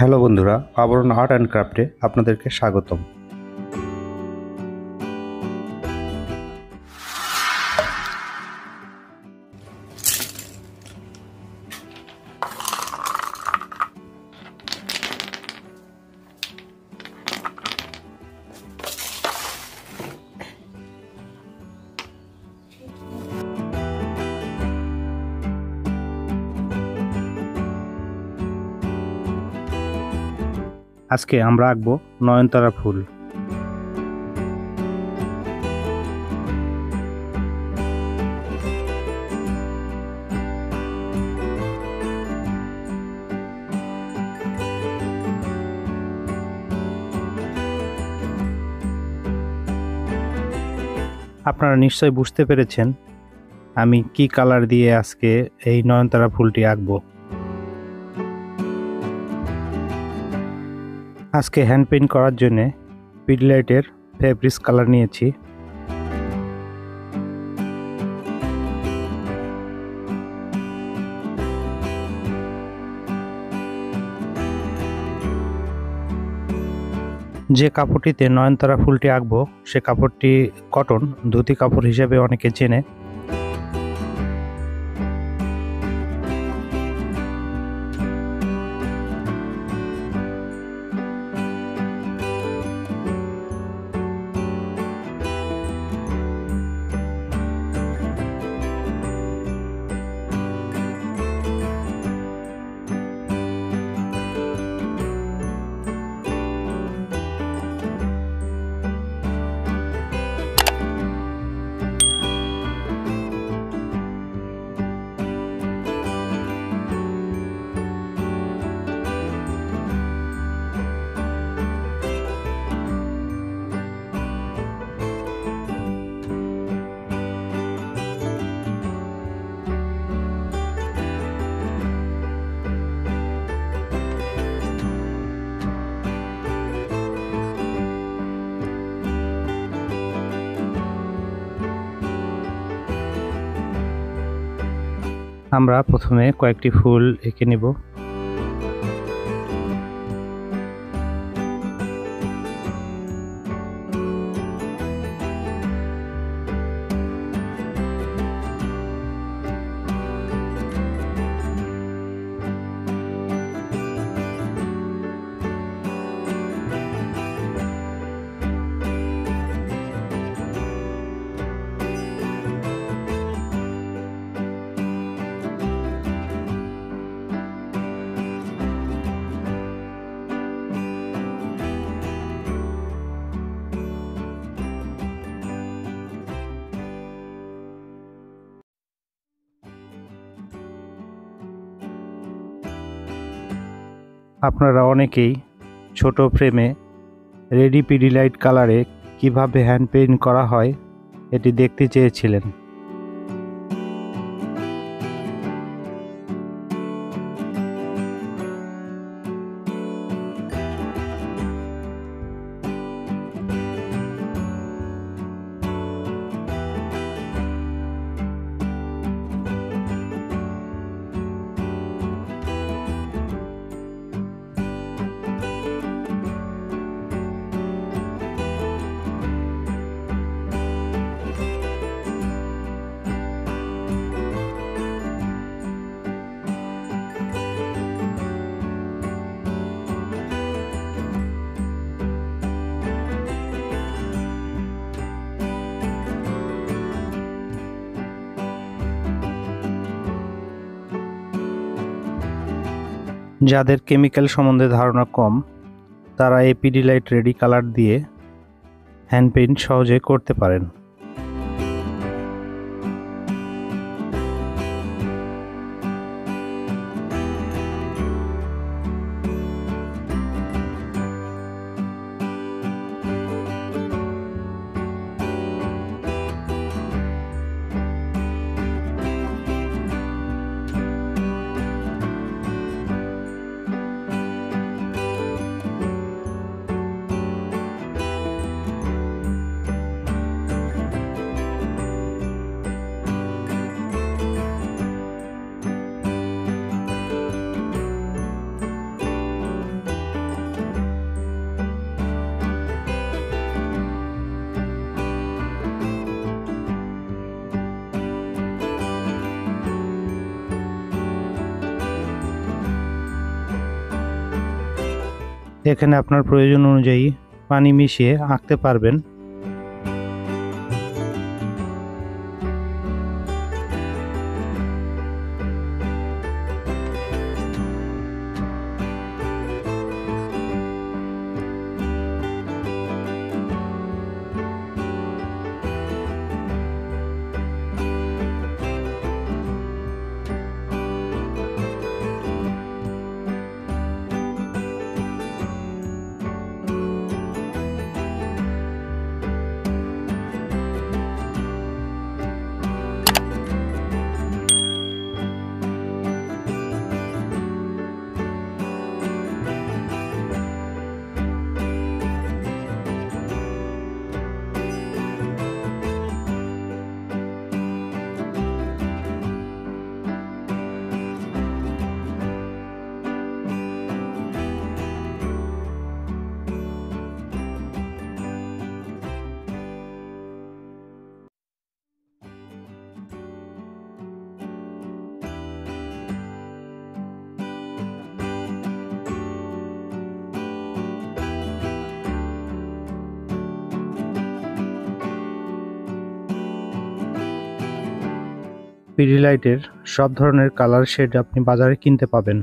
Hello বন্ধুরা, আবরণ art and ক্রাফটে আপনাদেরকে স্বাগতম। আজকে আমরা আঁকবো নয়নতারা ফুল। আপনারা নিশ্চয়ই বুঝতে পেরেছেন আমি কি কালার দিয়ে আজকে এই নয়নতারা ফুলটি আঁকবো। আজকে হ্যান্ড পেইন্ট করার জন্য পিডিলাইটের ফেব্রিক্স কালার নিয়েছি। যে কাপড়টিতে নয়নতারা ফুলটি আঁকবো সে কাপড়টি কটন ধুতি কাপড় হিসেবে অনেকে চেনে। আমরা প্রথমে কয়েকটি ফুল এঁকে নিব। আপনারা অনেকেই ছোট ফ্রেমে রেডি পিডিলাইট কালারে কিভাবে হ্যান্ড পেইন্ট করা হয় এটি দেখতে চেয়েছিলেন। যাদের কেমিক্যাল সম্বন্ধে ধারণা কম তারা এই পিডিলাইট রেডি কালার দিয়ে হ্যান্ড পেইন্ট সহজে করতে পারেন। এখানে আপনার প্রয়োজন অনুযায়ী পানি মিশিয়ে আঁকতে পারবেন। পিডিলাইটের সব ধরনের কালার শেড আপনি বাজারে কিনতে পাবেন।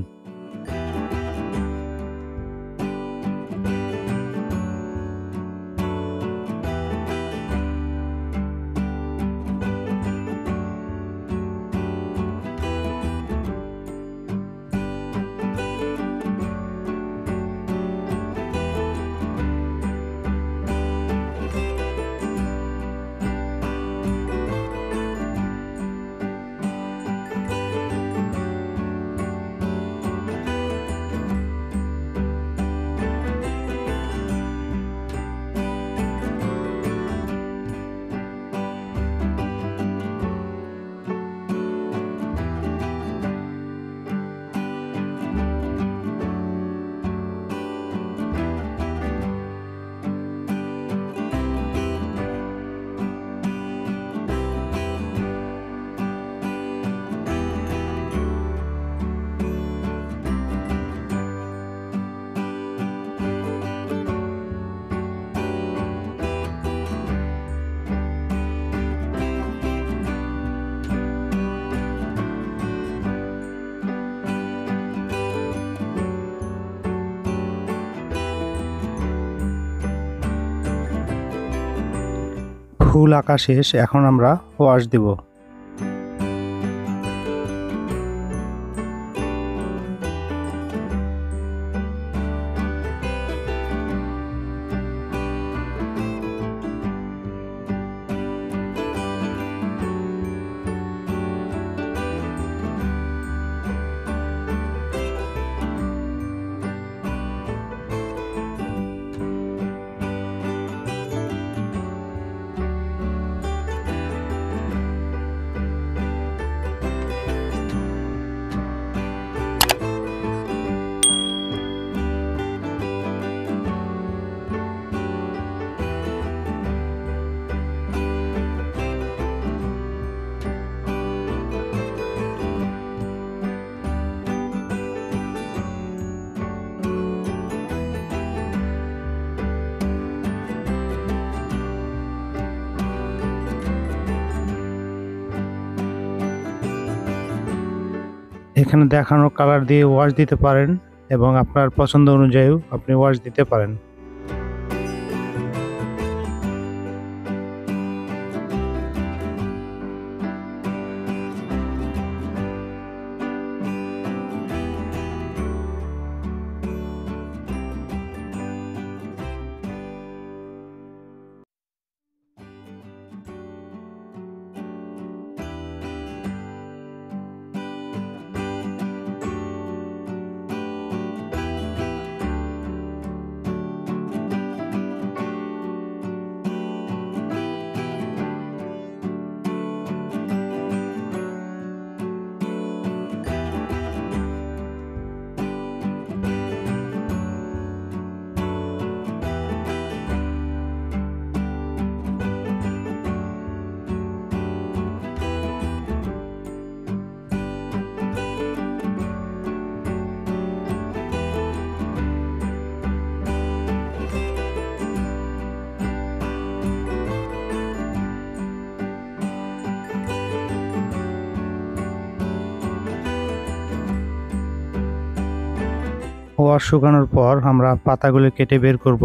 ফুল আঁকা শেষ, এখন আমরা ওয়াশ দেব। এখানে দেখানো কালার দিয়ে ওয়াশ দিতে পারেন এবং আপনার পছন্দ অনুযায়ী আপনি ওয়াশ দিতে পারেন। ওয়াশ শুকানোর পর আমরা পাতাগুলো কেটে বের করব।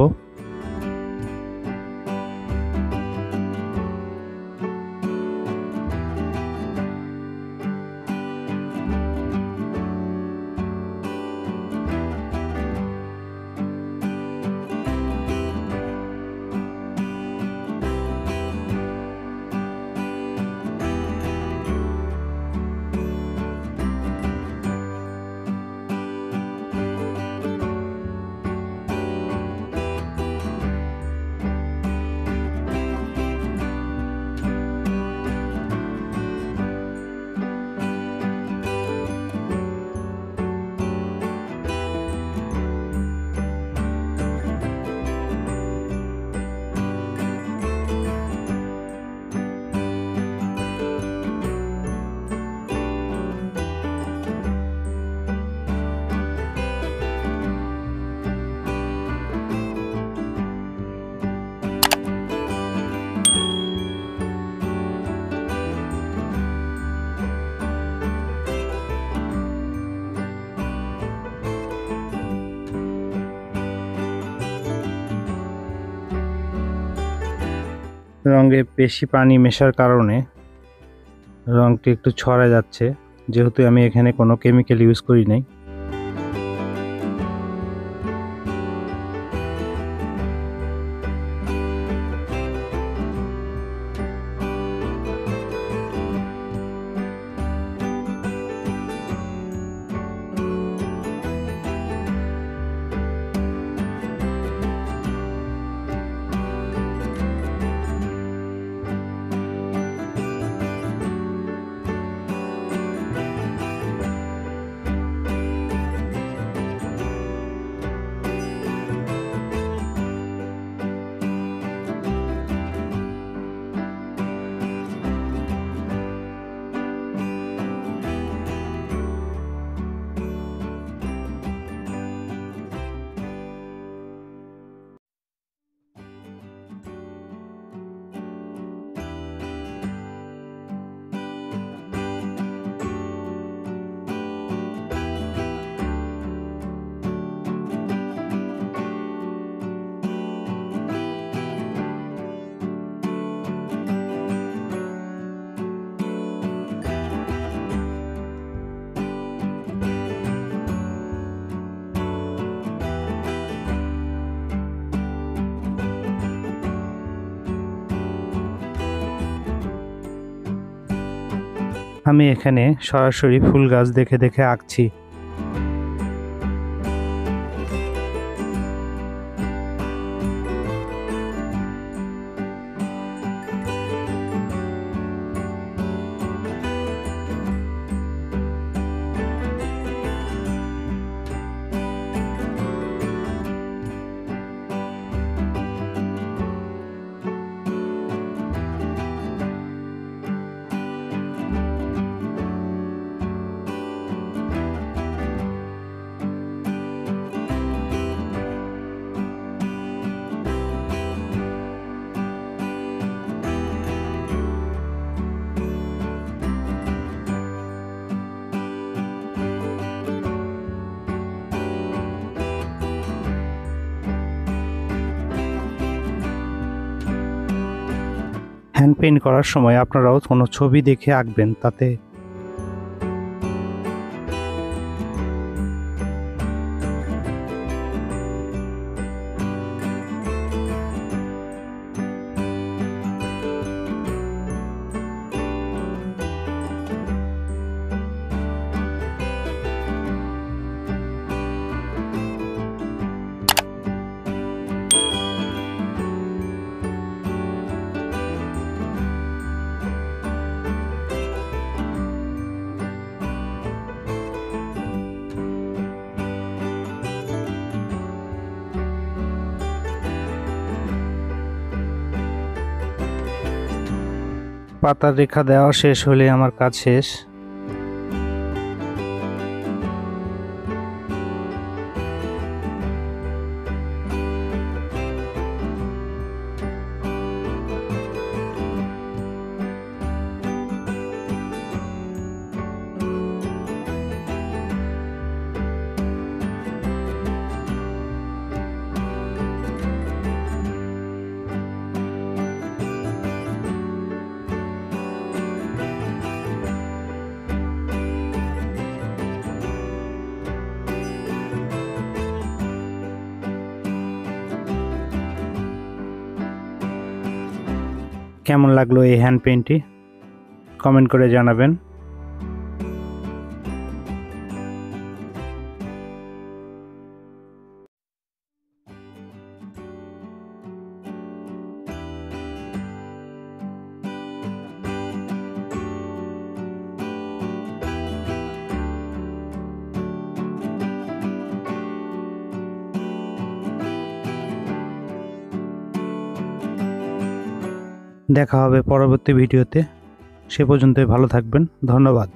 রঙে বেশি পানি মেশার কারণে রঙটি একটু ছড়ে যাচ্ছে, যেহেতু আমি এখানে কোনো কেমিক্যাল ইউজ করি নাই। আমি এখানে সরাসরি ফুল গাছ দেখে দেখে আঁকছি। হ্যান্ড পেইন্ট করার সময় আপনারাও কোনো ছবি দেখে আঁকবেন, তাতে পাতার রেখা দেওয়া শেষ হলে আমার কাজ শেষ। কেমন লাগলো এই হ্যান্ড পেইন্টটি কমেন্ট করে জানাবেন। দেখা হবে পরবর্তী ভিডিওতে। সে পর্যন্ত ভালো থাকবেন। ধন্যবাদ।